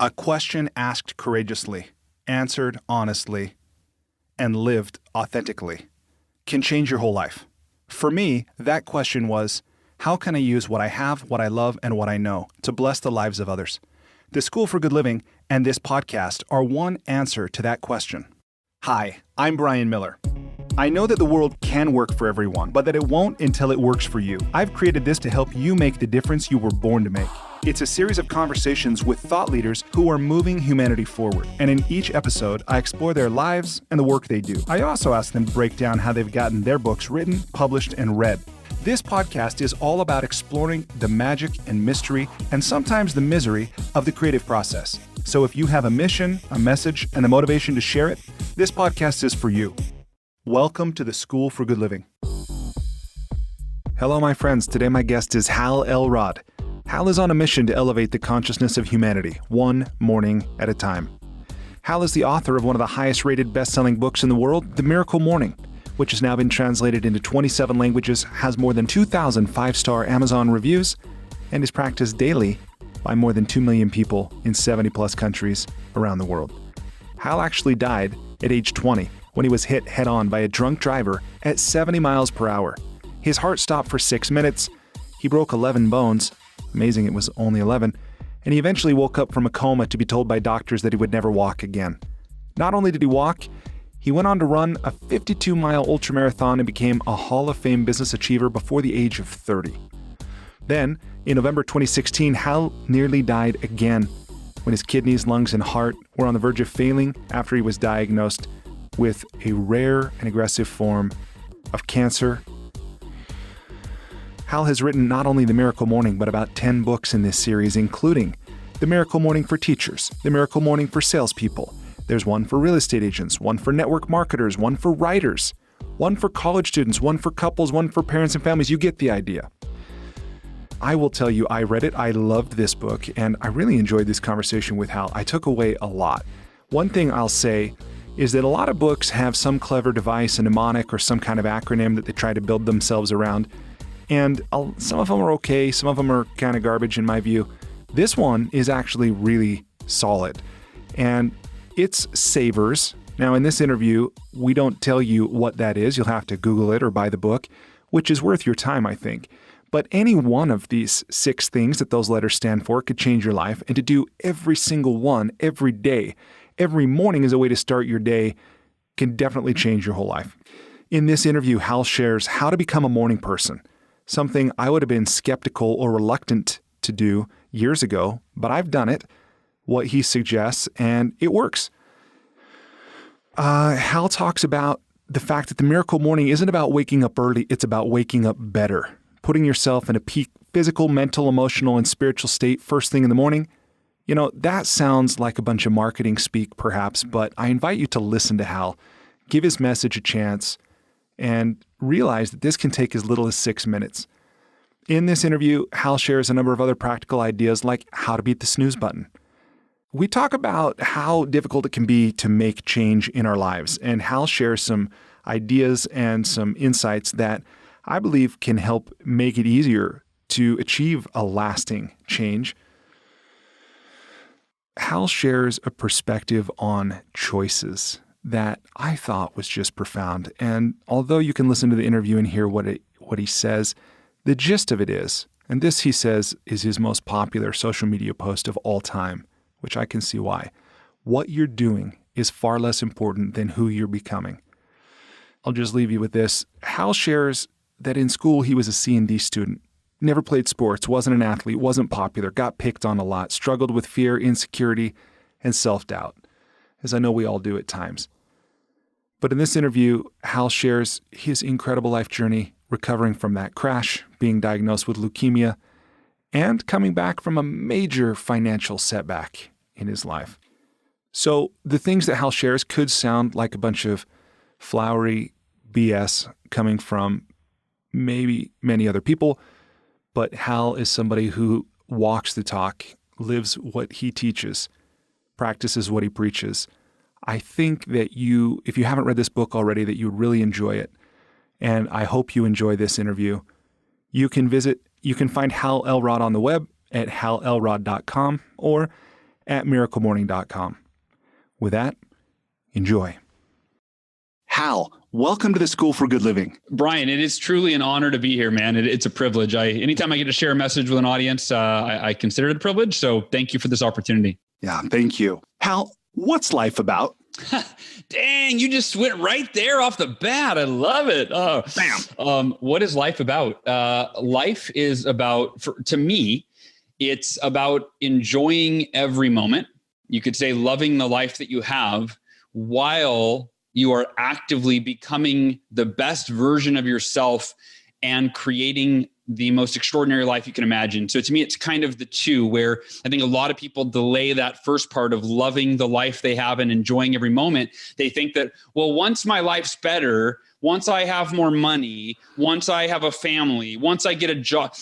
A question asked courageously, answered honestly, and lived authentically can change your whole life. For me, that question was, how can I use what I have, what I love, and what I know to bless the lives of others? The School for Good Living and this podcast are one answer to that question. Hi, I'm Brian Miller. I know that the world can work for everyone, but that it won't until it works for you. I've created this to help you make the difference you were born to make. It's a series of conversations with thought leaders who are moving humanity forward. And in each episode, I explore their lives and the work they do. I also ask them to break down how they've gotten their books written, published, and read. This podcast is all about exploring the magic and mystery, and sometimes the misery, of the creative process. So if you have a mission, a message, and the motivation to share it, this podcast is for you. Welcome to the School for Good Living. Hello, my friends. Today my guest is Hal Elrod. Hal is on a mission to elevate the consciousness of humanity, one morning at a time. Hal is the author of one of the highest-rated best-selling books in the world, The Miracle Morning, which has now been translated into 27 languages, has more than 2,000 5-star Amazon reviews, and is practiced daily by more than 2 million people in 70-plus countries around the world. Hal actually died at age 20 when he was hit head-on by a drunk driver at 70 miles per hour. His heart stopped for 6 minutes, he broke 11 bones, amazing it was only 11, and he eventually woke up from a coma to be told by doctors that he would never walk again. Not only did he walk, he went on to run a 52-mile ultramarathon and became a Hall of Fame business achiever before the age of 30. Then, in November 2016, Hal nearly died again when his kidneys, lungs, and heart were on the verge of failing after he was diagnosed with a rare and aggressive form of cancer. Hal has written not only The Miracle Morning, but about 10 books in this series, including The Miracle Morning for Teachers, The Miracle Morning for Salespeople. There's one for real estate agents, one for network marketers, one for writers, one for college students, one for couples, one for parents and families. You get the idea. I will tell you, I read it, I loved this book, and I really enjoyed this conversation with Hal. I took away a lot. One thing I'll say is that a lot of books have some clever device, a mnemonic, or some kind of acronym that they try to build themselves around. And some of them are okay, some of them are kind of garbage in my view. This one is actually really solid. And it's savers. Now, in this interview, we don't tell you what that is. You'll have to Google it or buy the book, which is worth your time, I think. But any one of these 6 things that those letters stand for could change your life. And to do every single one every day, every morning as a way to start your day, can definitely change your whole life. In this interview, Hal shares how to become a morning person, something I would have been skeptical or reluctant to do years ago, but I've done it, what he suggests, and it works. Hal talks about the fact that the miracle morning isn't about waking up early, it's about waking up better, putting yourself in a peak physical, mental, emotional, and spiritual state first thing in the morning. You know, that sounds like a bunch of marketing speak, perhaps, but I invite you to listen to Hal, give his message a chance, and realize that this can take as little as 6 minutes. In this interview, Hal shares a number of other practical ideas like how to beat the snooze button. We talk about how difficult it can be to make change in our lives, and Hal shares some ideas and some insights that I believe can help make it easier to achieve a lasting change. Hal shares a perspective on choices that I thought was just profound. And although you can listen to the interview and hear what he says, the gist of it is, and this, he says, is his most popular social media post of all time, which I can see why. What you're doing is far less important than who you're becoming. I'll just leave you with this. Hal shares that in school he was a C&D student, never played sports, wasn't an athlete, wasn't popular, got picked on a lot, struggled with fear, insecurity, and self-doubt, as I know we all do at times. But in this interview, Hal shares his incredible life journey, recovering from that crash, being diagnosed with leukemia, and coming back from a major financial setback in his life. So the things that Hal shares could sound like a bunch of flowery BS coming from maybe many other people, but Hal is somebody who walks the talk, lives what he teaches, practices what he preaches. I think that if you haven't read this book already, that you would really enjoy it. And I hope you enjoy this interview. You can find Hal Elrod on the web at halelrod.com or at miraclemorning.com. With that, enjoy. Hal, welcome to the School for Good Living. Brian, it is truly an honor to be here, man. It's a privilege. Anytime I get to share a message with an audience, I consider it a privilege. So thank you for this opportunity. Yeah, thank you. Hal, what's life about? Dang, you just went right there off the bat. I love it. Oh, bam. What is life about? Life is about, to me, it's about enjoying every moment. You could say loving the life that you have while you are actively becoming the best version of yourself and creating the most extraordinary life you can imagine. So to me, it's kind of the two, where I think a lot of people delay that first part of loving the life they have and enjoying every moment. They think that, well, once my life's better, once I have more money, once I have a family, once I get a job,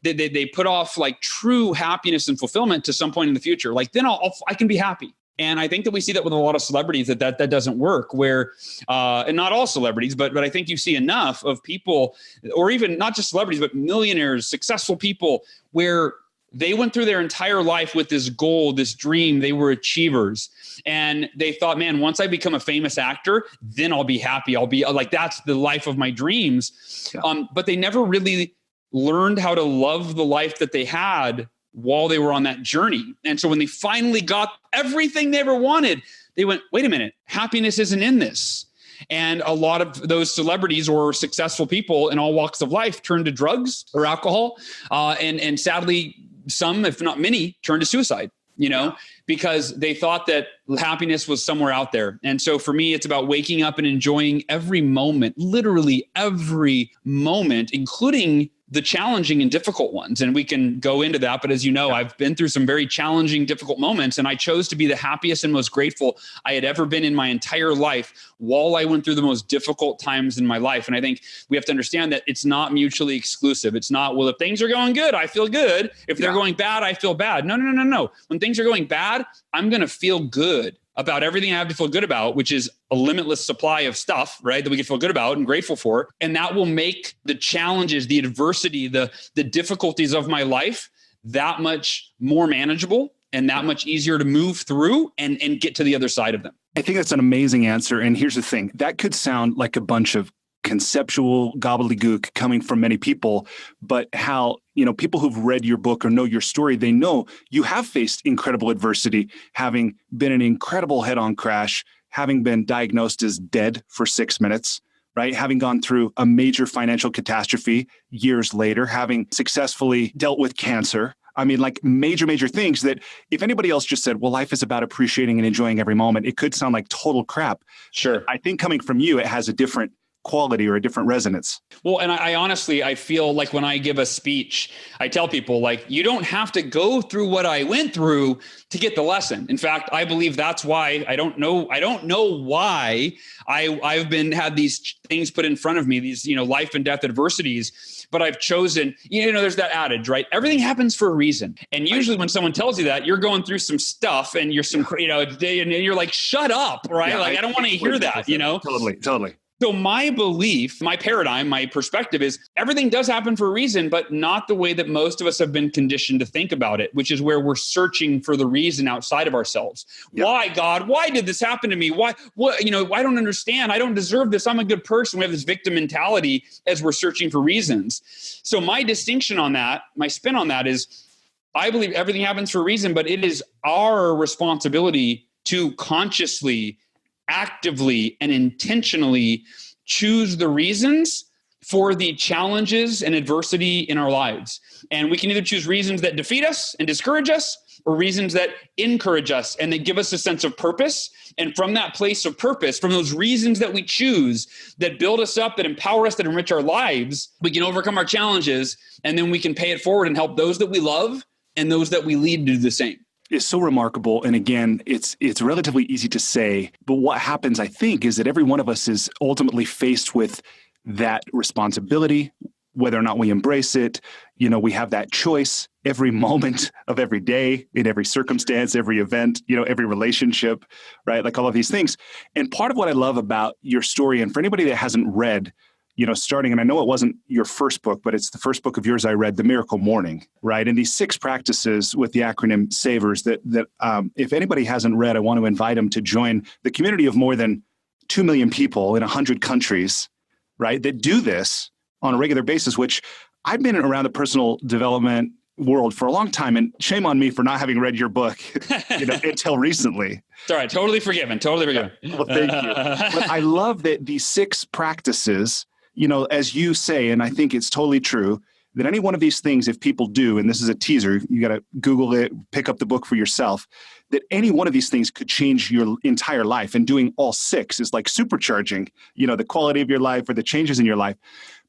they put off like true happiness and fulfillment to some point in the future. Like then I can be happy. And I think that we see that with a lot of celebrities that doesn't work, where, and not all celebrities, but I think you see enough of people, or even not just celebrities, but millionaires, successful people, where they went through their entire life with this goal, this dream. They were achievers. And they thought, man, once I become a famous actor, then I'll be happy. I'll be like, that's the life of my dreams. Yeah. But they never really learned how to love the life that they had while they were on that journey. And so when they finally got everything they ever wanted, they went, wait a minute, happiness isn't in this. And a lot of those celebrities or successful people in all walks of life turned to drugs or alcohol. And sadly, some, if not many, turned to suicide, because they thought that happiness was somewhere out there. And so for me, it's about waking up and enjoying every moment, literally every moment, including the challenging and difficult ones. And we can go into that. But as you know, I've been through some very challenging, difficult moments, and I chose to be the happiest and most grateful I had ever been in my entire life while I went through the most difficult times in my life. And I think we have to understand that it's not mutually exclusive. It's not, well, if things are going good, I feel good. If they're going bad, I feel bad. No. When things are going bad, I'm going to feel good about everything I have to feel good about, which is a limitless supply of stuff, right, that we can feel good about and grateful for. And that will make the challenges, the adversity, the difficulties of my life that much more manageable and that much easier to move through and get to the other side of them. I think that's an amazing answer. And here's the thing, that could sound like a bunch of conceptual gobbledygook coming from many people, but Hal, people who've read your book or know your story, they know you have faced incredible adversity, having been in an incredible head-on crash, having been diagnosed as dead for 6 minutes, right? Having gone through a major financial catastrophe years later, having successfully dealt with cancer. I mean, like major things that if anybody else just said, well, life is about appreciating and enjoying every moment, it could sound like total crap. Sure. I think coming from you, it has a different quality or a different resonance. Well, and I honestly, I feel like when I give a speech, I tell people like, you don't have to go through what I went through to get the lesson. In fact, I believe that's why I don't know why I've had these things put in front of me, these, life and death adversities, but I've chosen, there's that adage, right? Everything happens for a reason. And usually when someone tells you that, you're going through some stuff and you're and you're like, shut up, right? Yeah, I don't want to hear that, Totally. So my belief, my paradigm, my perspective is everything does happen for a reason, but not the way that most of us have been conditioned to think about it, which is where we're searching for the reason outside of ourselves. Yep. Why, God? Why did this happen to me? Why? What? I don't understand. I don't deserve this. I'm a good person. We have this victim mentality as we're searching for reasons. So my distinction on that, my spin on that is, I believe everything happens for a reason, but it is our responsibility to consciously, actively and intentionally choose the reasons for the challenges and adversity in our lives. And we can either choose reasons that defeat us and discourage us, or reasons that encourage us and that give us a sense of purpose. And from that place of purpose, from those reasons that we choose that build us up, that empower us, that enrich our lives, we can overcome our challenges, and then we can pay it forward and help those that we love and those that we lead to do the same. Is so remarkable. And again, it's relatively easy to say, but what happens, I think, is that every one of us is ultimately faced with that responsibility, whether or not we embrace it. We have that choice every moment of every day, in every circumstance, every event, every relationship, right? Like all of these things. And part of what I love about your story, and for anybody that hasn't read, starting, and I know it wasn't your first book, but it's the first book of yours I read, The Miracle Morning, right? And these 6 practices with the acronym SAVERS that if anybody hasn't read, I want to invite them to join the community of more than 2 million people in 100 countries, right? That do this on a regular basis, which I've been around the personal development world for a long time, and shame on me for not having read your book until recently. It's all right. Totally forgiven. Well, thank you. But I love that these 6 practices, as you say, and I think it's totally true, that any one of these things, if people do, and this is a teaser, you got to Google it, pick up the book for yourself, that any one of these things could change your entire life. And doing all 6 is like supercharging, the quality of your life or the changes in your life.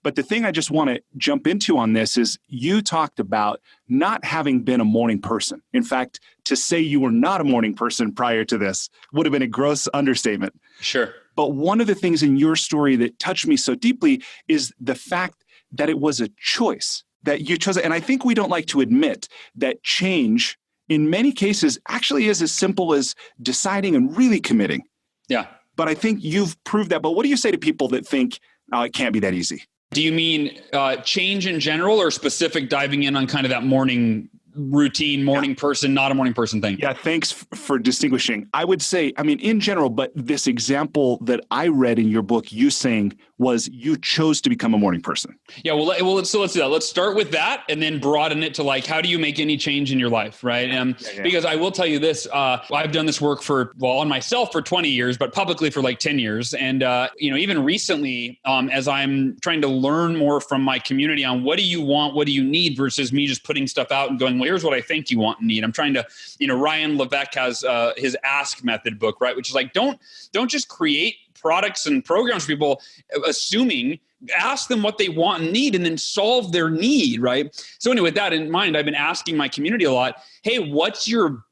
But the thing I just want to jump into on this is you talked about not having been a morning person. In fact, to say you were not a morning person prior to this would have been a gross understatement. Sure. But one of the things in your story that touched me so deeply is the fact that it was a choice that you chose. And I think we don't like to admit that change in many cases actually is as simple as deciding and really committing. Yeah. But I think you've proved that. But what do you say to people that think, oh, it can't be that easy? Do you mean change in general or specific diving in on kind of that morning routine, morning person, not a morning person thing? Yeah, thanks for distinguishing. I would say, in general, but this example that I read in your book, you saying was you chose to become a morning person. Yeah, so let's do that. Let's start with that and then broaden it to like, how do you make any change in your life, right? Because I will tell you this, I've done this work on myself for 20 years, but publicly for like 10 years. And, even recently, as I'm trying to learn more from my community on what do you want, what do you need versus me just putting stuff out and going, well, here's what I think you want and need. I'm trying to, Ryan Levesque has his Ask Method book, right? Which is like, don't just create products and programs for people assuming, ask them what they want and need and then solve their need, right? So anyway, with that in mind, I've been asking my community a lot, hey, what's your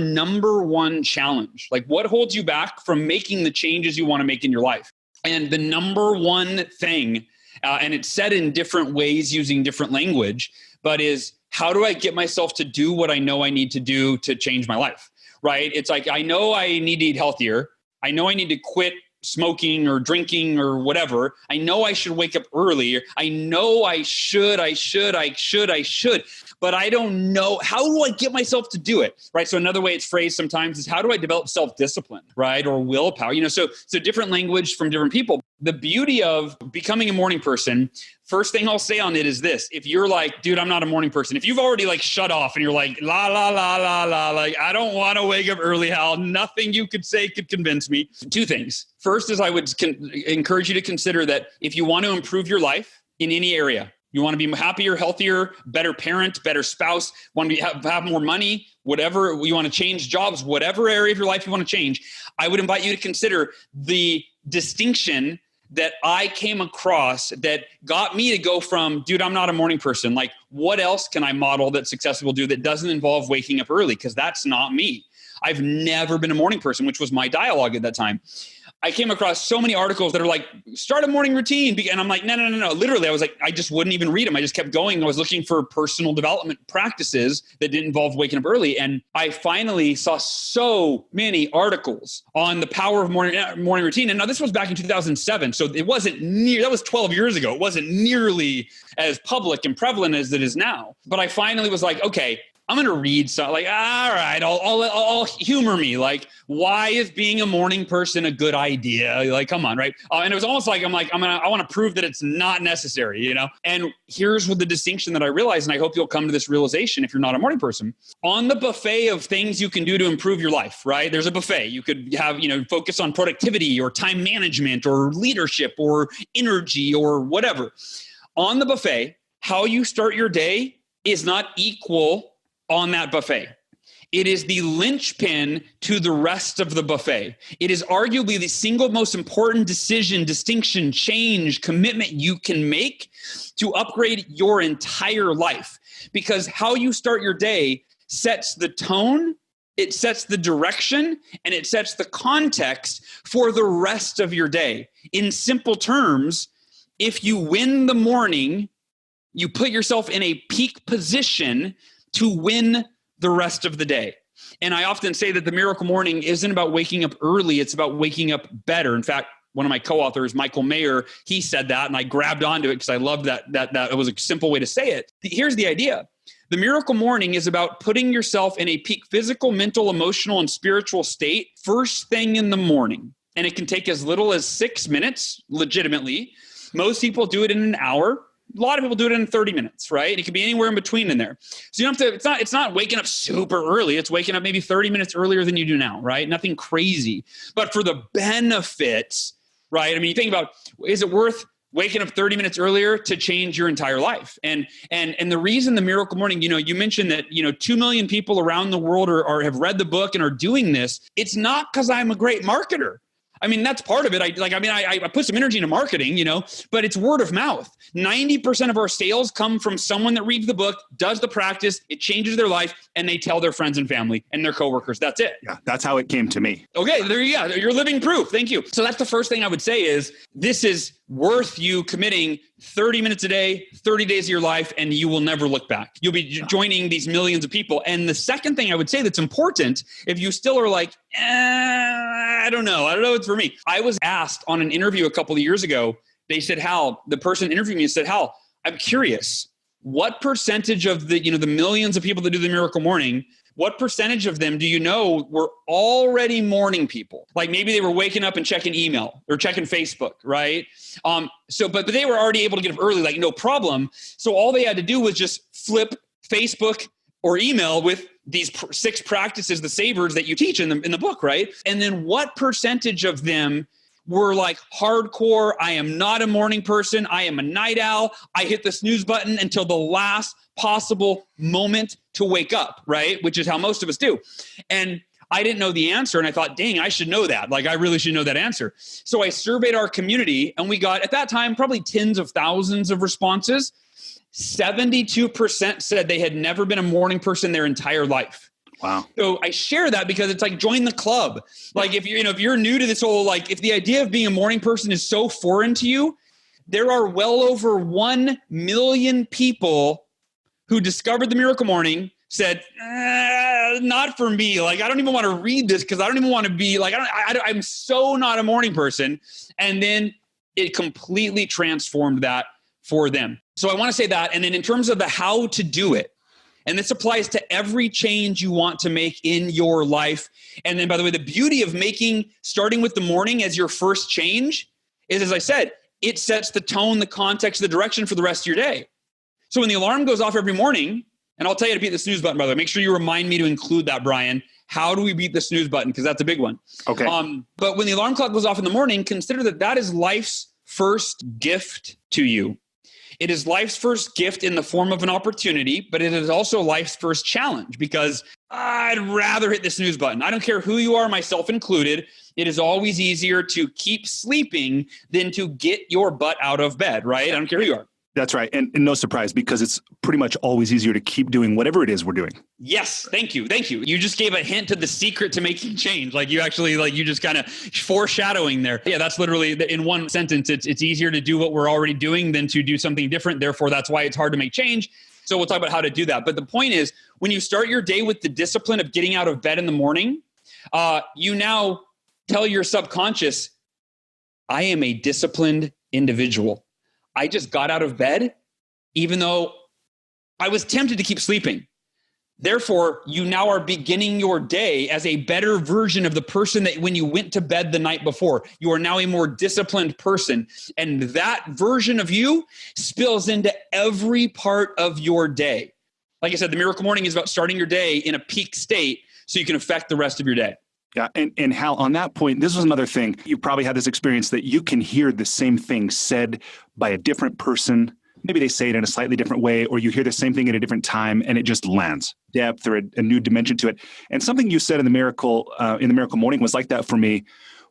number one challenge? Like what holds you back from making the changes you want to make in your life? And the number one thing, and it's said in different ways using different language, but is how do I get myself to do what I know I need to do to change my life, right? It's like, I know I need to eat healthier. I know I need to quit smoking or drinking or whatever. I know I should wake up earlier. I know I should, but I don't know. How do I get myself to do it? Right. So another way it's phrased sometimes is how do I develop self-discipline, right? Or willpower, so different language from different people. The beauty of becoming a morning person, first thing I'll say on it is this. If you're like, dude, I'm not a morning person. If you've already like shut off and you're like, la, la, la, la, la, like, I don't want to wake up early, Hal. Nothing you could say could convince me. 2 things. First is I would encourage you to consider that if you want to improve your life in any area, you want to be happier, healthier, better parent, better spouse, want to have more money, whatever, you want to change jobs, whatever area of your life you want to change, I would invite you to consider the distinction that I came across that got me to go from, dude, I'm not a morning person. Like, what else can I model that success will do that doesn't involve waking up early? Because that's not me. I've never been a morning person, which was my dialogue at that time. I came across so many articles that are like, start a morning routine. And I'm like, no. Literally, I was like, I just wouldn't even read them. I just kept going. I was looking for personal development practices that didn't involve waking up early. And I finally saw so many articles on the power of morning routine. And now this was back in 2007. So it wasn't that was 12 years ago. It wasn't nearly as public and prevalent as it is now. But I finally was like, okay, I'm going to read something like, all right, I'll humor me. Like, why is being a morning person a good idea? Like, come on, right? And it was almost like, I want to prove that it's not necessary, And here's what the distinction that I realized, and I hope you'll come to this realization if you're not a morning person. On the buffet of things you can do to improve your life, right? There's a buffet. You could have, focus on productivity or time management or leadership or energy or whatever. On the buffet, how you start your day is not equal on that buffet. It is the linchpin to the rest of the buffet. It is arguably the single most important decision, distinction, change, commitment you can make to upgrade your entire life. Because how you start your day sets the tone, it sets the direction, and it sets the context for the rest of your day. In simple terms, if you win the morning, you put yourself in a peak position to win the rest of the day. And I often say that the miracle morning isn't about waking up early. It's about waking up better. In fact, one of my co-authors, Michael Mayer, he said that, and I grabbed onto it because I loved that it was a simple way to say it. Here's the idea. The miracle morning is about putting yourself in a peak physical, mental, emotional, and spiritual state first thing in the morning. And it can take as little as 6 minutes, legitimately. Most people do it in an hour. A lot of people do it in 30 minutes, right? It could be anywhere in between in there. So you don't have to, it's not waking up super early. It's waking up maybe 30 minutes earlier than you do now, right? Nothing crazy. But for the benefits, right? I mean, you think about, is it worth waking up 30 minutes earlier to change your entire life? And the reason the miracle morning, you mentioned that, 2 million people around the world have read the book and are doing this. It's not because I'm a great marketer. I mean, that's part of it. I put some energy into marketing, but it's word of mouth. 90% of our sales come from someone that reads the book, does the practice, it changes their life, and they tell their friends and family and their coworkers. That's it. Yeah, that's how it came to me. Okay, there you go. You're living proof. Thank you. So that's the first thing I would say is this is worth you committing 30 minutes a day, 30 days of your life, and you will never look back. You'll be joining these millions of people. And the second thing I would say that's important, if you still are like, I don't know it's for me. I was asked on an interview a couple of years ago, they said, Hal, the person interviewing me said, Hal, I'm curious, what percentage of the millions of people that do the miracle morning, what percentage of them do you know were already morning people? Like maybe they were waking up and checking email or checking Facebook, right? But they were already able to get up early, like no problem. So all they had to do was just flip Facebook or email with these 6 practices, the savers that you teach in the book, right? And then what percentage of them were like hardcore, I am not a morning person, I am a night owl, I hit the snooze button until the last possible moment to wake up, right? Which is how most of us do. And I didn't know the answer, and I thought, dang, I should know that. Like, I really should know that answer. So I surveyed our community, and we got, at that time, probably tens of thousands of responses. 72% said they had never been a morning person their entire life. Wow. So I share that because it's like, join the club. Like if you're new to this whole, like if the idea of being a morning person is so foreign to you, there are well over 1 million people who discovered the miracle morning, said, not for me. Like, I don't even want to read this because I don't even want to be like, I'm so not a morning person. And then it completely transformed that for them. So I want to say that. And then in terms of the how to do it, and this applies to every change you want to make in your life. And then, by the way, the beauty of starting with the morning as your first change is, as I said, it sets the tone, the context, the direction for the rest of your day. So when the alarm goes off every morning, and I'll tell you to beat the snooze button, by the way, make sure you remind me to include that, Brian. How do we beat the snooze button? Because that's a big one. Okay. But when the alarm clock goes off in the morning, consider that is life's first gift to you. It is life's first gift in the form of an opportunity, but it is also life's first challenge because I'd rather hit the snooze button. I don't care who you are, myself included. It is always easier to keep sleeping than to get your butt out of bed, right? I don't care who you are. That's right. And no surprise, because it's pretty much always easier to keep doing whatever it is we're doing. Yes. Thank you. Thank you. You just gave a hint to the secret to making change. Like you actually, you just kind of foreshadowing there. Yeah, that's literally in one sentence. It's easier to do what we're already doing than to do something different. Therefore, that's why it's hard to make change. So we'll talk about how to do that. But the point is, when you start your day with the discipline of getting out of bed in the morning, you now tell your subconscious, I am a disciplined individual. I just got out of bed, even though I was tempted to keep sleeping. Therefore, you now are beginning your day as a better version of the person that when you went to bed the night before. You are now a more disciplined person. And that version of you spills into every part of your day. Like I said, the miracle morning is about starting your day in a peak state so you can affect the rest of your day. Yeah. And Hal, on that point, this was another thing. You probably had this experience that you can hear the same thing said by a different person. Maybe they say it in a slightly different way, or you hear the same thing at a different time and it just lands depth or a new dimension to it. And something you said in the miracle morning was like that for me,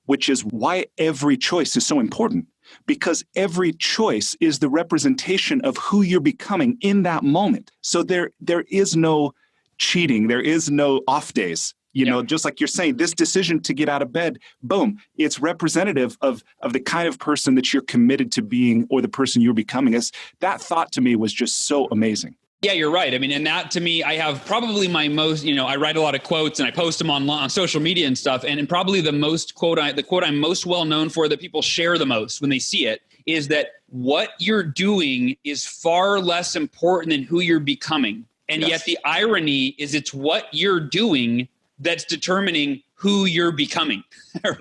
which is why every choice is so important. Because every choice is the representation of who you're becoming in that moment. So there is no cheating. There is no off days. Just like you're saying, this decision to get out of bed, boom, it's representative of the kind of person that you're committed to being or the person you're becoming. That thought to me was just so amazing. Yeah, you're right. I mean, and that to me, I have probably my most, I write a lot of quotes and I post them on social media and stuff. And probably the quote I'm most well known for that people share the most when they see it is that what you're doing is far less important than who you're becoming. And yet the irony is it's what you're doing that's determining who you're becoming,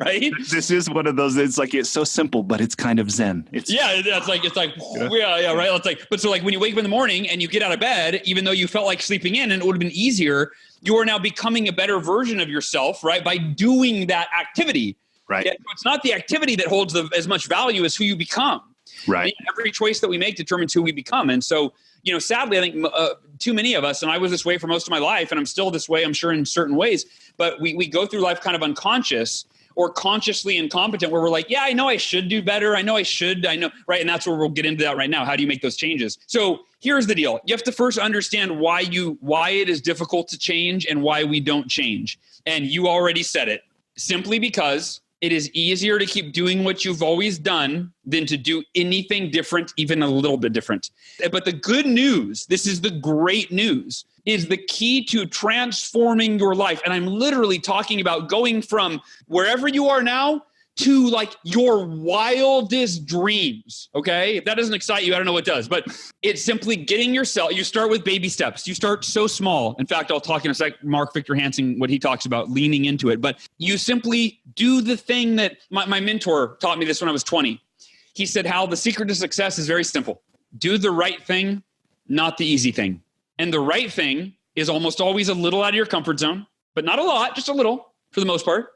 right? This is one of those, it's so simple, but it's kind of Zen. Right. It's like, right. It's like, but so like when you wake up in the morning and you get out of bed, even though you felt like sleeping in and it would have been easier, you are now becoming a better version of yourself, right? By doing that activity. Right. Yeah, it's not the activity that holds as much value as who you become. Right. I mean, every choice that we make determines who we become. And so, sadly, I think too many of us, and I was this way for most of my life, and I'm still this way, I'm sure, in certain ways, but we go through life kind of unconscious or consciously incompetent where we're like, yeah, I know I should do better. I know, right? And that's where we'll get into that right now. How do you make those changes? So here's the deal. You have to first understand why it is difficult to change and why we don't change. And you already said it. Simply because it is easier to keep doing what you've always done than to do anything different, even a little bit different. But the good news, this is the great news, is the key to transforming your life. And I'm literally talking about going from wherever you are now to like your wildest dreams. Okay. If that doesn't excite you, I don't know what does, but it's simply getting yourself, you start with baby steps. You start so small. In fact, I'll talk in a sec, Mark Victor Hansen, what he talks about, leaning into it, but you simply do the thing that my mentor taught me this when I was 20. He said, Hal, the secret to success is very simple. Do the right thing, not the easy thing. And the right thing is almost always a little out of your comfort zone, but not a lot, just a little for the most part.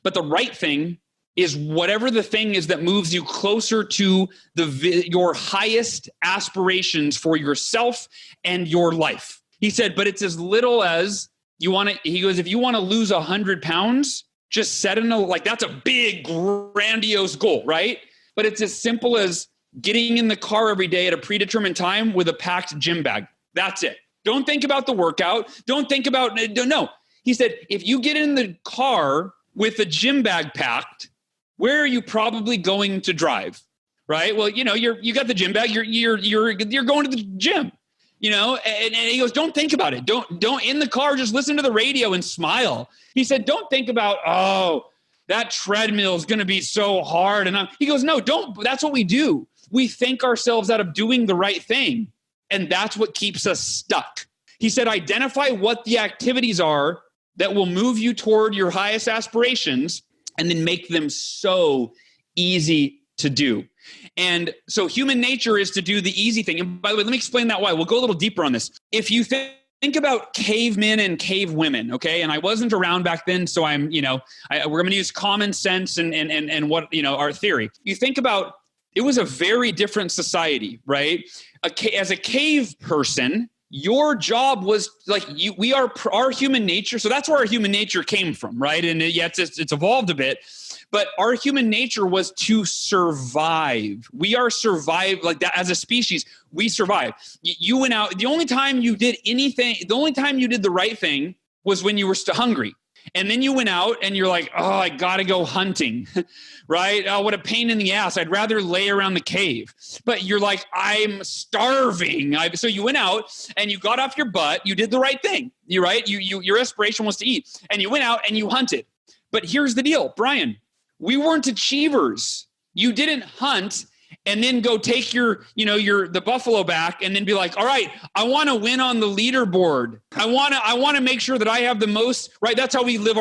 But the right thing is whatever the thing is that moves you closer to your highest aspirations for yourself and your life. He said, but it's as little as he goes, if you want to lose 100 pounds, just set that's a big, grandiose goal, right? But it's as simple as getting in the car every day at a predetermined time with a packed gym bag. That's it. Don't think about the workout. Don't think about, no. He said, if you get in the car with a gym bag packed, where are you probably going to drive? Right? Well, you got the gym bag, you're going to the gym, and he goes, don't think about it. Don't in the car, just listen to the radio and smile. He said, don't think about, that treadmill is going to be so hard. And he goes, no, don't. That's what we do. We think ourselves out of doing the right thing. And that's what keeps us stuck. He said, identify what the activities are that will move you toward your highest aspirations and then make them so easy to do. And so human nature is to do the easy thing. And by the way, let me explain that why. We'll go a little deeper on this. If you think about cavemen and cave women, okay? And I wasn't around back then, so we're going to use common sense and what, our theory. You think about, it was a very different society, right? As a cave person, your job was our human nature. So that's where our human nature came from, right? And it's evolved a bit, but our human nature was to survive. We are survive like that as a species. We survive. You went out. The only time you did the right thing was when you were still hungry. And then you went out and you're like, oh, I got to go hunting, right? Oh, what a pain in the ass. I'd rather lay around the cave. But you're like, I'm starving. So you went out and you got off your butt. You did the right thing. You're right. Your aspiration was to eat. And you went out and you hunted. But here's the deal, Brian. We weren't achievers. You didn't hunt and then go take the buffalo back and then be like, all right, I want to win on the leaderboard. I want to make sure that I have the most, right? That's how we live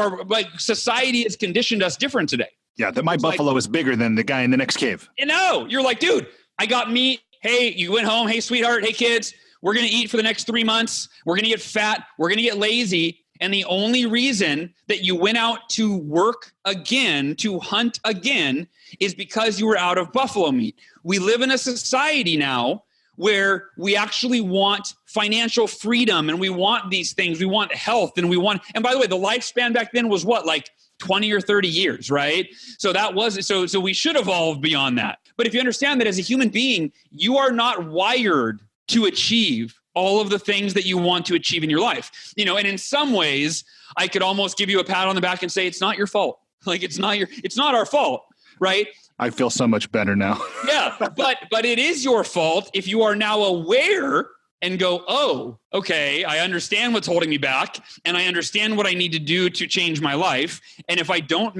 society has conditioned us different today. Yeah. That my buffalo is bigger than the guy in the next cave. You're like, dude, I got meat. Hey, you went home. Hey, sweetheart. Hey, kids, we're going to eat for the next 3 months. We're going to get fat. We're going to get lazy. And the only reason that you went out to work again, to hunt again, is because you were out of buffalo meat. We live in a society now where we actually want financial freedom and we want these things. We want health and by the way, the lifespan back then was what, like 20 or 30 years, right? So so we should evolve beyond that. But if you understand that as a human being, you are not wired to achieve all of the things that you want to achieve in your life. And in some ways, I could almost give you a pat on the back and say, it's not your fault. Like it's not our fault, right? I feel so much better now. Yeah, but it is your fault if you are now aware and go, oh, okay, I understand what's holding me back, and I understand what I need to do to change my life. And if I don't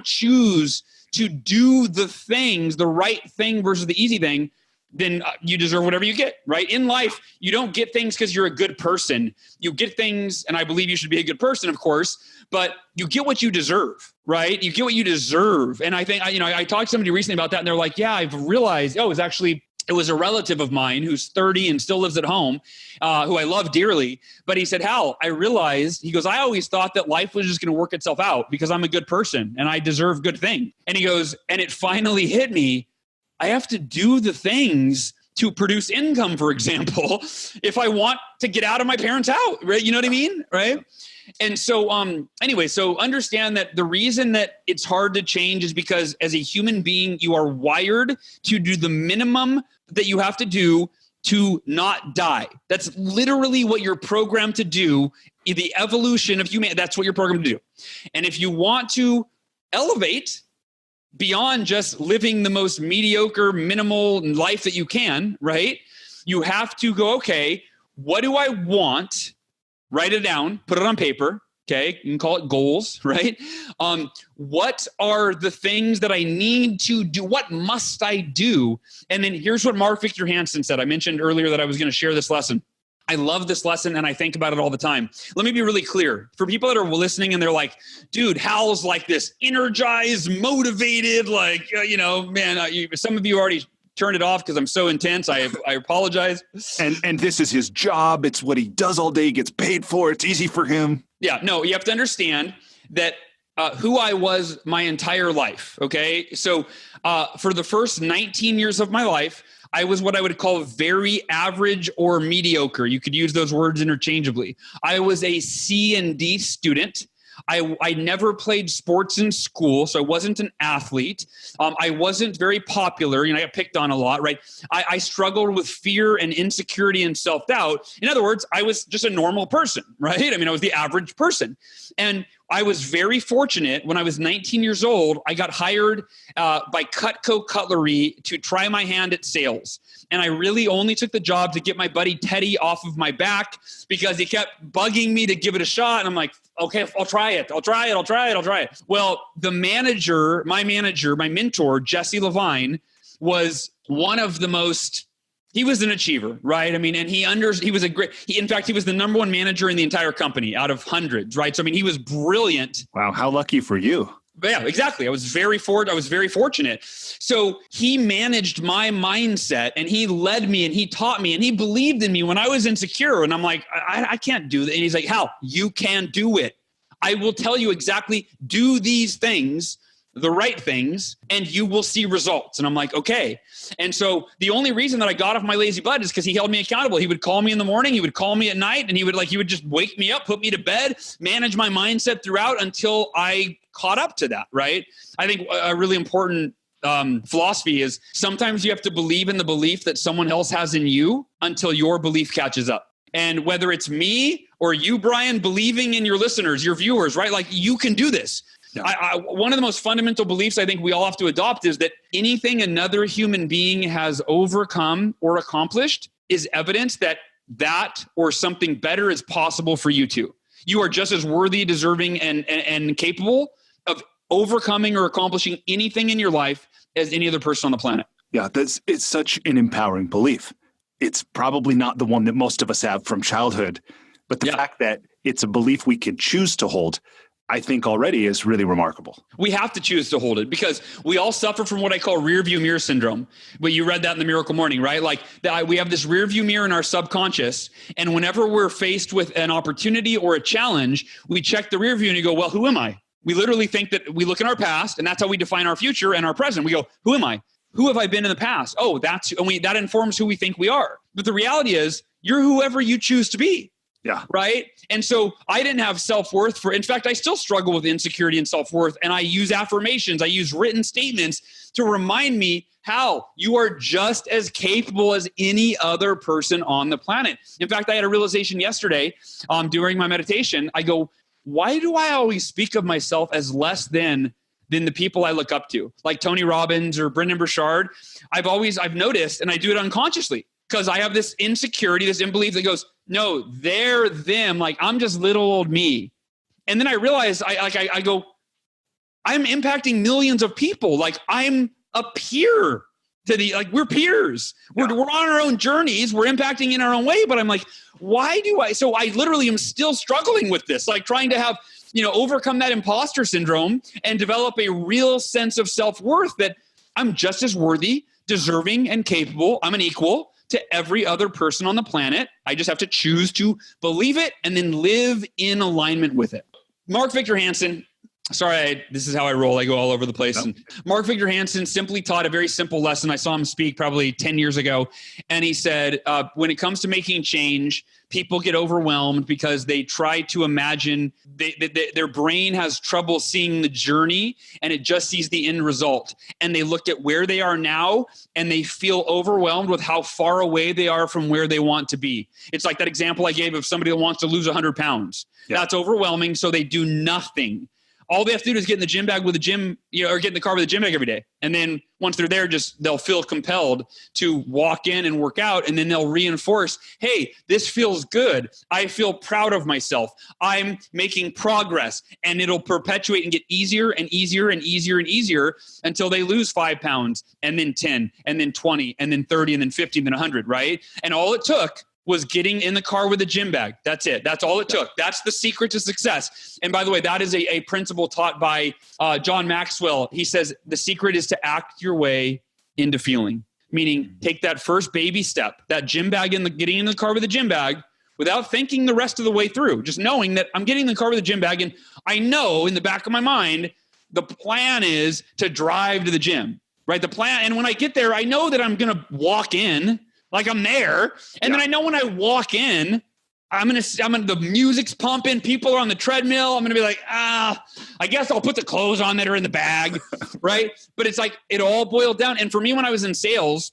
choose to do the things, the right thing versus the easy thing, then you deserve whatever you get, right? In life, you don't get things because you're a good person. You get things, and I believe you should be a good person, of course, but you get what you deserve, right? You get what you deserve. And I think, I talked to somebody recently about that, and they're like, yeah, I've realized, it was a relative of mine who's 30 and still lives at home, who I love dearly. But he said, Hal, I realized, he goes, I always thought that life was just going to work itself out because I'm a good person and I deserve good things. And he goes, and it finally hit me. I have to do the things to produce income, for example, if I want to get out of my parents' house, right? You know what I mean? Right. And so, so understand that the reason that it's hard to change is because as a human being, you are wired to do the minimum that you have to do to not die. That's literally what you're programmed to do. The evolution of humanity, that's what you're programmed to do. And if you want to elevate beyond just living the most mediocre, minimal life that you can, right? You have to go, okay, what do I want? Write it down, put it on paper. Okay. You can call it goals, right? What are the things that I need to do? What must I do? And then here's what Mark Victor Hansen said. I mentioned earlier that I was going to share this lesson. I love this lesson and I think about it all the time. Let me be really clear. For people that are listening and they're like, dude, Hal's like this energized, motivated, some of you already turned it off because I'm so intense. I apologize. And this is his job. It's what he does all day. He gets paid for. It's easy for him. Yeah, no, you have to understand that who I was my entire life. Okay. So for the first 19 years of my life, I was what I would call very average or mediocre. You could use those words interchangeably. I was a C and D student. I never played sports in school, so I wasn't an athlete. I wasn't very popular. I got picked on a lot, right? I struggled with fear and insecurity and self-doubt. In other words, I was just a normal person, right? I was the average person. And I was very fortunate. When I was 19 years old, I got hired by Cutco Cutlery to try my hand at sales. And I really only took the job to get my buddy Teddy off of my back because he kept bugging me to give it a shot. And I'm like, okay, I'll try it. Well, my mentor, Jesse Levine, was one of the most, he was an achiever, right? And he was the number one manager in the entire company out of hundreds, right? So, he was brilliant. Wow. How lucky for you. Yeah, exactly. I was very fortunate. So he managed my mindset and he led me and he taught me and he believed in me when I was insecure. And I'm like, I can't do that. And he's like, Hal, you can do it. I will tell you exactly, do these things, the right things, and you will see results. And I'm like, okay. And so the only reason that I got off my lazy butt is because he held me accountable. He would call me in the morning, he would call me at night, and he would just wake me up, put me to bed, manage my mindset throughout until I caught up to that, right? I think a really important philosophy is sometimes you have to believe in the belief that someone else has in you until your belief catches up. And whether it's me or you, Brian, believing in your listeners, your viewers, right? Like, you can do this. Yeah. One of the most fundamental beliefs I think we all have to adopt is that anything another human being has overcome or accomplished is evidence that or something better is possible for you too. You are just as worthy, deserving, and capable of overcoming or accomplishing anything in your life as any other person on the planet. Yeah, it's such an empowering belief. It's probably not the one that most of us have from childhood, but the fact that it's a belief we could choose to hold, I think already is really remarkable. We have to choose to hold it because we all suffer from what I call rear view mirror syndrome. But you read that in the Miracle Morning, right? Like we have this rear view mirror in our subconscious. And whenever we're faced with an opportunity or a challenge, we check the rear view and you go, well, who am I? We literally think that we look in our past and that's how we define our future and our present. We go, who am I? Who have I been in the past? Oh, that informs who we think we are. But the reality is you're whoever you choose to be. Yeah. Right. And so I didn't have self-worth in fact, I still struggle with insecurity and self-worth. And I use affirmations. I use written statements to remind me, Hal, you are just as capable as any other person on the planet. In fact, I had a realization yesterday during my meditation. I go, why do I always speak of myself as less than the people I look up to, like Tony Robbins or Brendan Burchard? I've noticed, and I do it unconsciously, because I have this insecurity, this unbelief that goes, no, they're them. Like, I'm just little old me. And then I realize I go, I'm impacting millions of people. Like, I'm a peer to we're peers. We're on our own journeys. We're impacting in our own way. But I'm like, so I literally am still struggling with this, like trying to have, overcome that imposter syndrome and develop a real sense of self-worth that I'm just as worthy, deserving, and capable. I'm an equal to every other person on the planet. I just have to choose to believe it and then live in alignment with it. Mark Victor Hansen, this is how I roll. I go all over the place. And Mark Victor Hansen simply taught a very simple lesson. I saw him speak probably 10 years ago. And he said, when it comes to making change, people get overwhelmed because they try to imagine their brain has trouble seeing the journey and it just sees the end result. And they look at where they are now and they feel overwhelmed with how far away they are from where they want to be. It's like that example I gave of somebody that wants to lose 100 pounds. Yeah. That's overwhelming. So they do nothing. All they have to do is get in the gym bag with the gym, or get in the car with a gym bag every day. And then once they're there, they'll feel compelled to walk in and work out. And then they'll reinforce, hey, this feels good. I feel proud of myself. I'm making progress. And it'll perpetuate and get easier and easier and easier and easier until they lose 5 pounds and then 10 and then 20 and then 30 and then 50 and then 100, right? And all it took was getting in the car with a gym bag. That's it. That's all it took. That's the secret to success. And by the way, that is a principle taught by John Maxwell. He says the secret is to act your way into feeling, meaning take that first baby step, that gym bag getting in the car with a gym bag without thinking the rest of the way through, just knowing that I'm getting in the car with a gym bag. And I know in the back of my mind, the plan is to drive to the gym, right? The plan. And when I get there, I know that I'm going to walk in like I'm there. And then I know when I walk in, the music's pumping. People are on the treadmill. I'm going to be like, I guess I'll put the clothes on that are in the bag. Right. But it's like, it all boiled down. And for me, when I was in sales,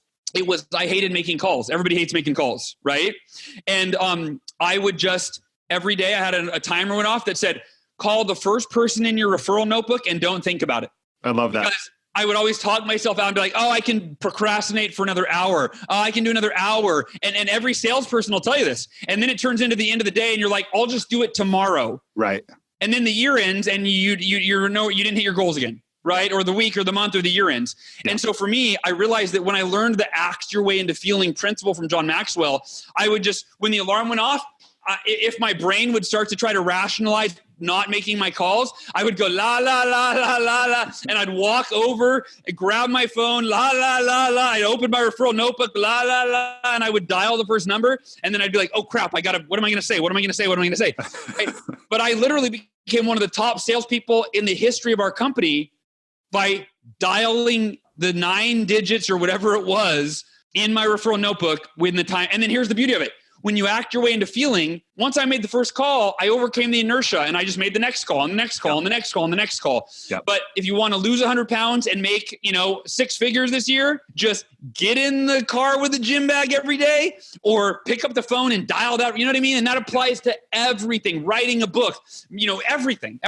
I hated making calls. Everybody hates making calls. Right. And, I would just every day I had a timer went off that said, call the first person in your referral notebook and don't think about it. I love that. Because I would always talk myself out and be like, I can procrastinate for another hour. I can do another hour. And every salesperson will tell you this. And then it turns into the end of the day and you're like, I'll just do it tomorrow. Right. And then the year ends and you didn't hit your goals again. Right. Or the week or the month or the year ends. Yeah. And so for me, I realized that when I learned the act your way into feeling principle from John Maxwell, I would just, when the alarm went off, if my brain would start to try to rationalize not making my calls, I would go la, la, la, la, la, la. And I'd walk over and grab my phone, la, la, la, la. I'd open my referral notebook, la, la, la. And I would dial the first number. And then I'd be like, oh crap, what am I going to say? What am I going to say? What am I going to say? Right? But I literally became one of the top salespeople in the history of our company by dialing the 9 digits or whatever it was in my referral notebook within the time. And then here's the beauty of it. When you act your way into feeling, once I made the first call, I overcame the inertia and I just made the next call and the next call and the next call and the next call. Yep. But if you want to lose 100 pounds and make, 6 figures this year, just get in the car with a gym bag every day or pick up the phone and dial that, you know what I mean? And that applies to everything, writing a book, everything.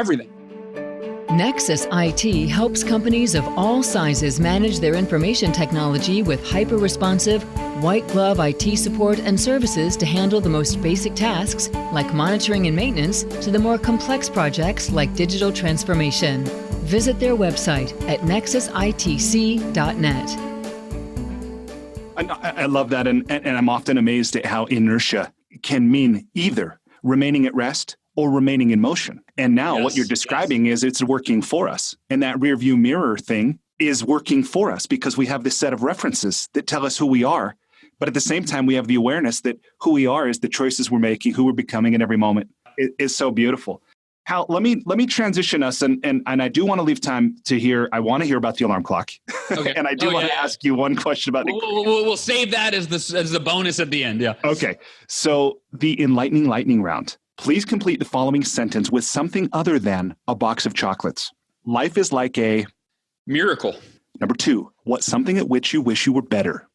Nexus IT helps companies of all sizes manage their information technology with hyper-responsive, white-glove IT support and services to handle the most basic tasks, like monitoring and maintenance, to the more complex projects like digital transformation. Visit their website at nexusitc.net. I love that, and I'm often amazed at how inertia can mean either remaining at rest or remaining in motion. And now what you're describing is it's working for us. And that rear view mirror thing is working for us because we have this set of references that tell us who we are. But at the same time, we have the awareness that who we are is the choices we're making, who we're becoming in every moment. It is so beautiful. Hal, let me transition us. And I do want to leave time to hear, I want to hear about the alarm clock. Okay. And I do want to ask you one question about We'll save that as the bonus at the end. Yeah. Okay. So the enlightening lightning round. Please complete the following sentence with something other than a box of chocolates. Life is like a miracle. Number 2, what's something at which you wish you were better?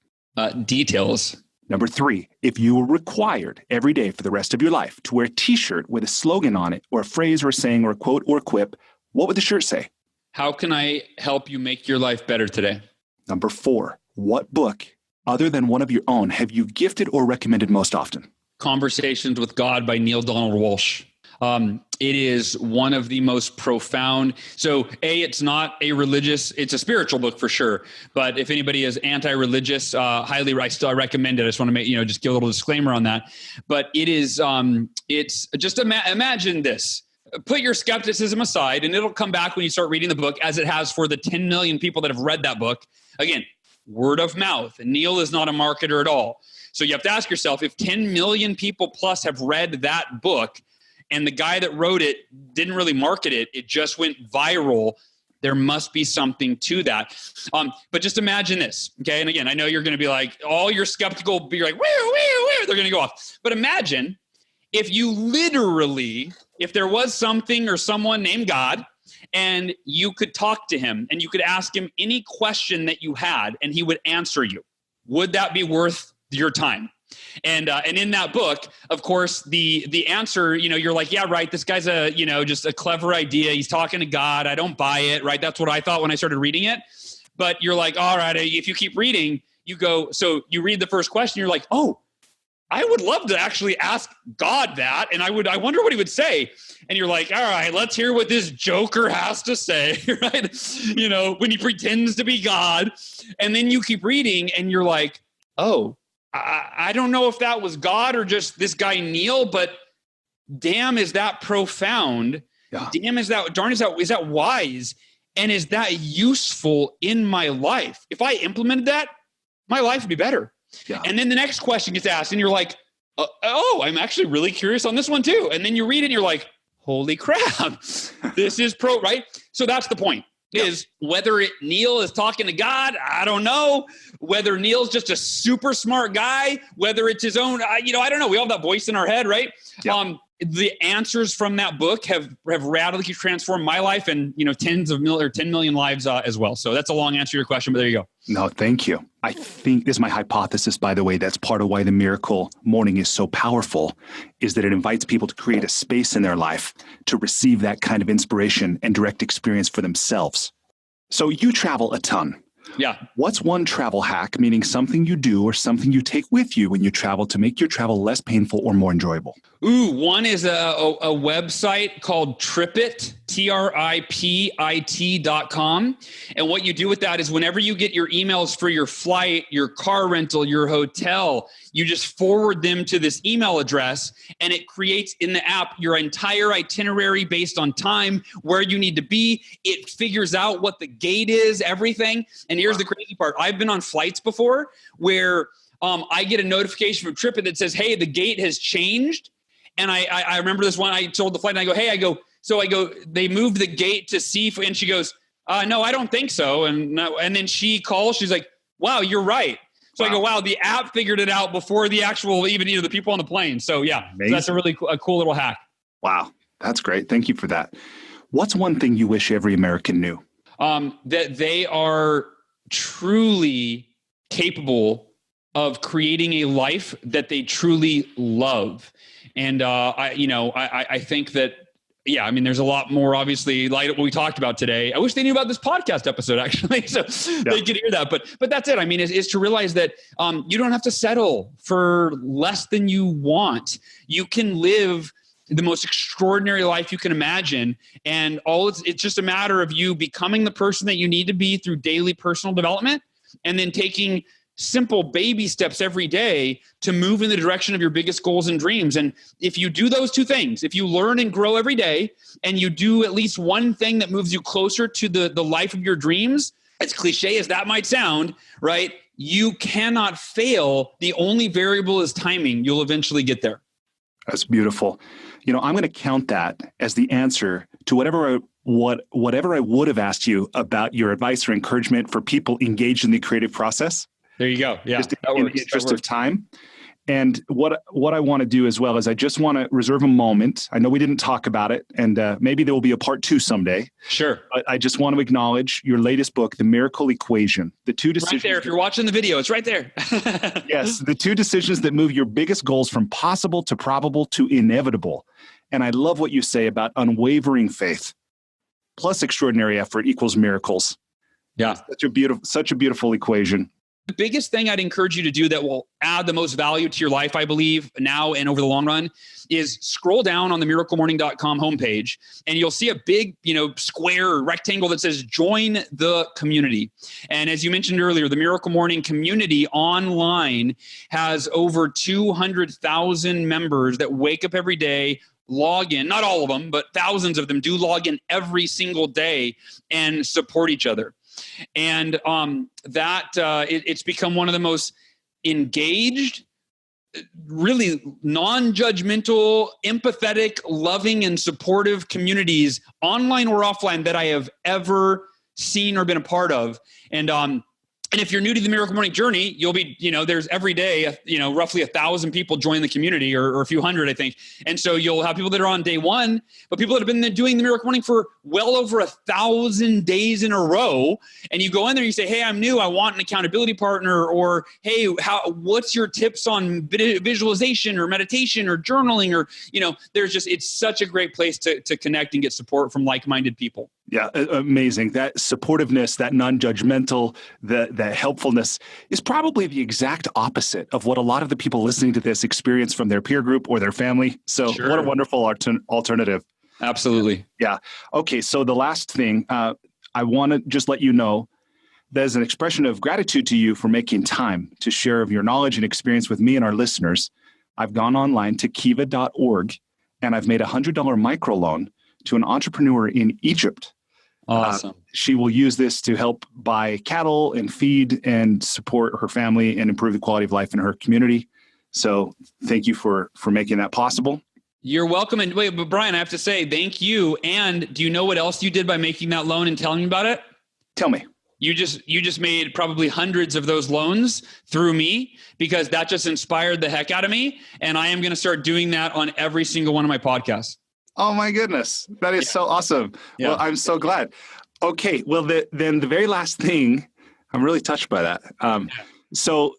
Details. Number 3, if you were required every day for the rest of your life to wear a t-shirt with a slogan on it or a phrase or a saying or a quote or a quip, what would the shirt say? How can I help you make your life better today? Number 4, what book other than one of your own have you gifted or recommended most often? Conversations with God by Neil Donald Walsh. It is one of the most profound. So it's not a religious, it's a spiritual book for sure. But if anybody is anti-religious, I still recommend it. I just want to make, just give a little disclaimer on that. But it is, it's just imagine this. Put your skepticism aside and it'll come back when you start reading the book, as it has for the 10 million people that have read that book. Again, word of mouth. Neil is not a marketer at all. So you have to ask yourself, if 10 million people plus have read that book, and the guy that wrote it didn't really market it, it just went viral, there must be something to that. But just imagine this, okay? And again, I know you're going to be like, all your skeptical, you're like, where, they're going to go off. But imagine if you literally, if there was something or someone named God, and you could talk to him, and you could ask him any question that you had, and he would answer you. Would that be worth your time? And in that book, of course, the answer, you're like, yeah, right. This guy's just a clever idea. He's talking to God. I don't buy it. Right. That's what I thought when I started reading it. But you're like, all right, if you keep reading, you go, so you read the first question. You're like, oh, I would love to actually ask God that. And I wonder what he would say. And you're like, all right, let's hear what this joker has to say. Right. When he pretends to be God. And then you keep reading and you're like, oh, I don't know if that was God or just this guy, Neil, but damn, is that profound? Yeah. Damn, is that wise? And is that useful in my life? If I implemented that, my life would be better. Yeah. And then the next question gets asked and you're like, oh, I'm actually really curious on this one too. And then you read it and you're like, holy crap, this is right? So that's the point. Is whether Neil is talking to God, I don't know. Whether Neil's just a super smart guy, whether it's his own, I don't know. We all have that voice in our head, right? Yep. The answers from that book have radically transformed my life and 10 million lives as well. So that's a long answer to your question, but there you go. No, thank you. I think this is my hypothesis, by the way. That's part of why the Miracle Morning is so powerful, is that it invites people to create a space in their life to receive that kind of inspiration and direct experience for themselves. So you travel a ton. Yeah. What's one travel hack, meaning something you do or something you take with you when you travel to make your travel less painful or more enjoyable? One is a website called TripIt, TRIPIT.com. And what you do with that is whenever you get your emails for your flight, your car rental, your hotel, you just forward them to this email address and it creates in the app your entire itinerary based on time, where you need to be. It figures out what the gate is, everything. And here's the crazy part. I've been on flights before where I get a notification from TripIt that says, hey, the gate has changed. And I remember this one, I told the flight and I go, they moved the gate to C, and she goes, no, I don't think so. And then she calls, she's like, wow, you're right. So wow. I go, wow, the app figured it out before the actual, even the people on the plane. So yeah, so that's a really cool little hack. Wow. That's great. Thank you for that. What's one thing you wish every American knew? That they are truly capable of creating a life that they truly love. And I think that, there's a lot more, obviously, like what we talked about today. I wish they knew about this podcast episode, actually, so they could hear that. But that's it. I mean, is to realize that you don't have to settle for less than you want. You can live the most extraordinary life you can imagine. And it's just a matter of you becoming the person that you need to be through daily personal development, and then taking simple baby steps every day to move in the direction of your biggest goals and dreams. And if you do those two things, if you learn and grow every day, and you do at least one thing that moves you closer to the life of your dreams, as cliche as that might sound, right? You cannot fail. The only variable is timing. You'll eventually get there. That's beautiful. I'm going to count that as the answer to whatever I would have asked you about your advice or encouragement for people engaged in the creative process. There you go. Yeah, just in the interest of time. And what I want to do as well is I just want to reserve a moment. I know we didn't talk about it, and maybe there will be a part 2 someday. Sure. But I just want to acknowledge your latest book, The Miracle Equation. The 2 decisions. Right there. If you're watching the video, it's right there. Yes. The 2 decisions that move your biggest goals from possible to probable to inevitable. And I love what you say about unwavering faith plus extraordinary effort equals miracles. Yeah. Such a beautiful equation. The biggest thing I'd encourage you to do that will add the most value to your life, I believe, now and over the long run, is scroll down on the miraclemorning.com homepage, and you'll see a big, square or rectangle that says join the community. And as you mentioned earlier, the Miracle Morning community online has over 200,000 members that wake up every day, log in, not all of them, but thousands of them do log in every single day and support each other. And it's become one of the most engaged, really non-judgmental, empathetic, loving, and supportive communities, online or offline, that I have ever seen or been a part of. And if you're new to the Miracle Morning journey, you'll be, there's every day, roughly 1,000 people join the community, or a few hundred, I think. And so you'll have people that are on day one, but people that have been doing the Miracle Morning for well over 1,000 days in a row. And you go in there and you say, hey, I'm new. I want an accountability partner. Or, hey, what's your tips on visualization or meditation or journaling? Or, it's such a great place to connect and get support from like-minded people. Yeah, amazing. That supportiveness, that non-judgmental, the helpfulness is probably the exact opposite of what a lot of the people listening to this experience from their peer group or their family. So Sure. What a wonderful alternative. Absolutely. Yeah. Okay, so the last thing, I want to just let you know, there's an expression of gratitude to you for making time to share of your knowledge and experience with me and our listeners. I've gone online to kiva.org, and I've made a $100 microloan to an entrepreneur in Egypt. Awesome. She will use this to help buy cattle and feed and support her family and improve the quality of life in her community. So thank you for making that possible. You're welcome. And wait, but Brian, I have to say thank you. And do you know what else you did by making that loan and telling me about it? Tell me. You just made probably hundreds of those loans through me, because that just inspired the heck out of me. And I am going to start doing that on every single one of my podcasts. Oh my goodness. That is so awesome. Yeah. Well, I'm so glad. Okay. Well, then the very last thing, I'm really touched by that. So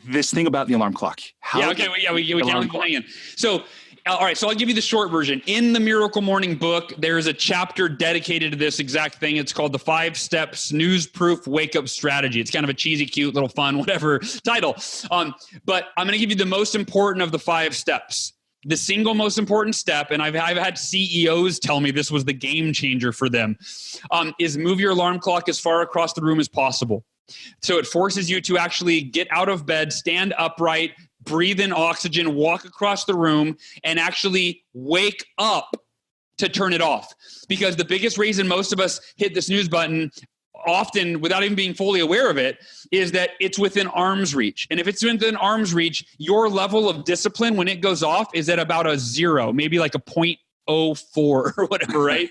this thing about the alarm clock. We can't leave it hanging. So, all right. So I'll give you the short version. In the Miracle Morning book, there is a chapter dedicated to this exact thing. It's called the 5 Steps Snooze-Proof Wake-Up Strategy. It's kind of a cheesy, cute, little fun, whatever title. But I'm going to give you the most important of the 5 steps. The single most important step, and I've had CEOs tell me this was the game changer for them, is move your alarm clock as far across the room as possible. So it forces you to actually get out of bed, stand upright, breathe in oxygen, walk across the room, and actually wake up to turn it off. Because the biggest reason most of us hit the snooze button, often without even being fully aware of it, is that it's within arm's reach. And if it's within arm's reach, your level of discipline when it goes off is at about a 0, maybe like a 0.04 or whatever, right?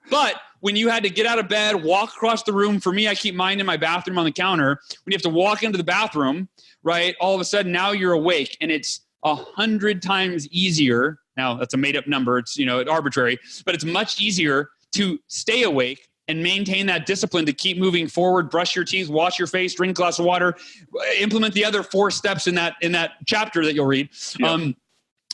But when you had to get out of bed, walk across the room, for me, I keep mine in my bathroom on the counter. When you have to walk into the bathroom, right, all of a sudden now you're awake, and it's 100 times easier. Now that's a made up number. It's, arbitrary, but it's much easier to stay awake and maintain that discipline to keep moving forward, brush your teeth, wash your face, drink a glass of water, implement the other 4 steps in that chapter that you'll read. Yep.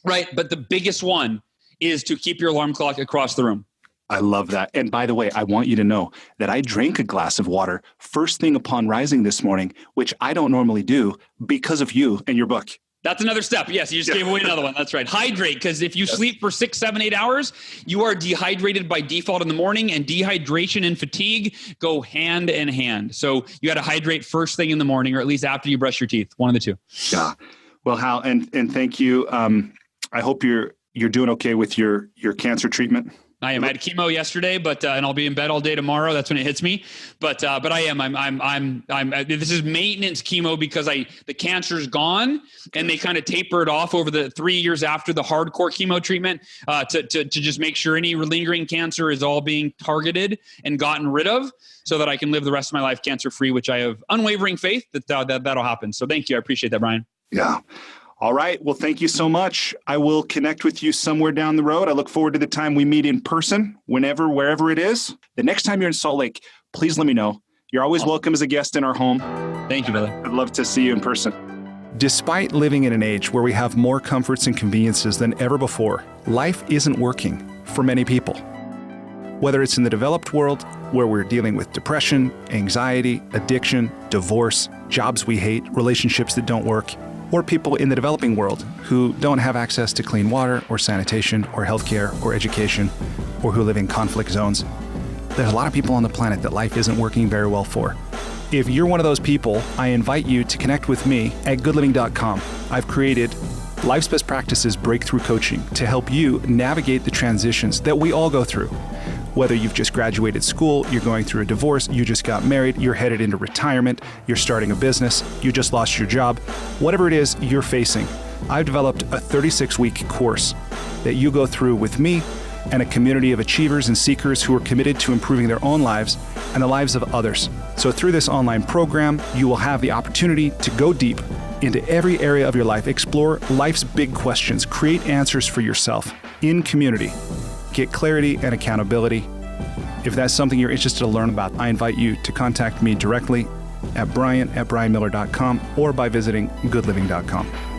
Right. But the biggest one is to keep your alarm clock across the room. I love that. And by the way, I want you to know that I drank a glass of water first thing upon rising this morning, which I don't normally do because of you and your book. That's another step. Yes, you just gave away another one. That's right. Hydrate, because if you sleep for 6, 7, 8 hours, you are dehydrated by default in the morning, and dehydration and fatigue go hand in hand. So you got to hydrate first thing in the morning, or at least after you brush your teeth. One of the two. Yeah. Well, Hal, and thank you. I hope you're doing okay with your cancer treatment. I am. I had chemo yesterday, but and I'll be in bed all day tomorrow. That's when it hits me. But I am. I'm. This is maintenance chemo because the cancer's gone, and they kind of taper it off over the 3 years after the hardcore chemo treatment to just make sure any lingering cancer is all being targeted and gotten rid of, so that I can live the rest of my life cancer free. Which I have unwavering faith that'll happen. So thank you. I appreciate that, Brian. Yeah. All right. Well, thank you so much. I will connect with you somewhere down the road. I look forward to the time we meet in person, whenever, wherever it is. The next time you're in Salt Lake, please let me know. You're always welcome as a guest in our home. Thank you, brother. I'd love to see you in person. Despite living in an age where we have more comforts and conveniences than ever before, life isn't working for many people. Whether it's in the developed world, where we're dealing with depression, anxiety, addiction, divorce, jobs we hate, relationships that don't work, or people in the developing world who don't have access to clean water or sanitation or healthcare or education, or who live in conflict zones. There's a lot of people on the planet that life isn't working very well for. If you're one of those people, I invite you to connect with me at goodliving.com. I've created Life's Best Practices Breakthrough Coaching to help you navigate the transitions that we all go through. Whether you've just graduated school, you're going through a divorce, you just got married, you're headed into retirement, you're starting a business, you just lost your job, whatever it is you're facing, I've developed a 36-week course that you go through with me and a community of achievers and seekers who are committed to improving their own lives and the lives of others. So through this online program, you will have the opportunity to go deep into every area of your life, explore life's big questions, create answers for yourself in community, get clarity and accountability. If that's something you're interested to learn about, I invite you to contact me directly at brian@brianmiller.com or by visiting goodliving.com.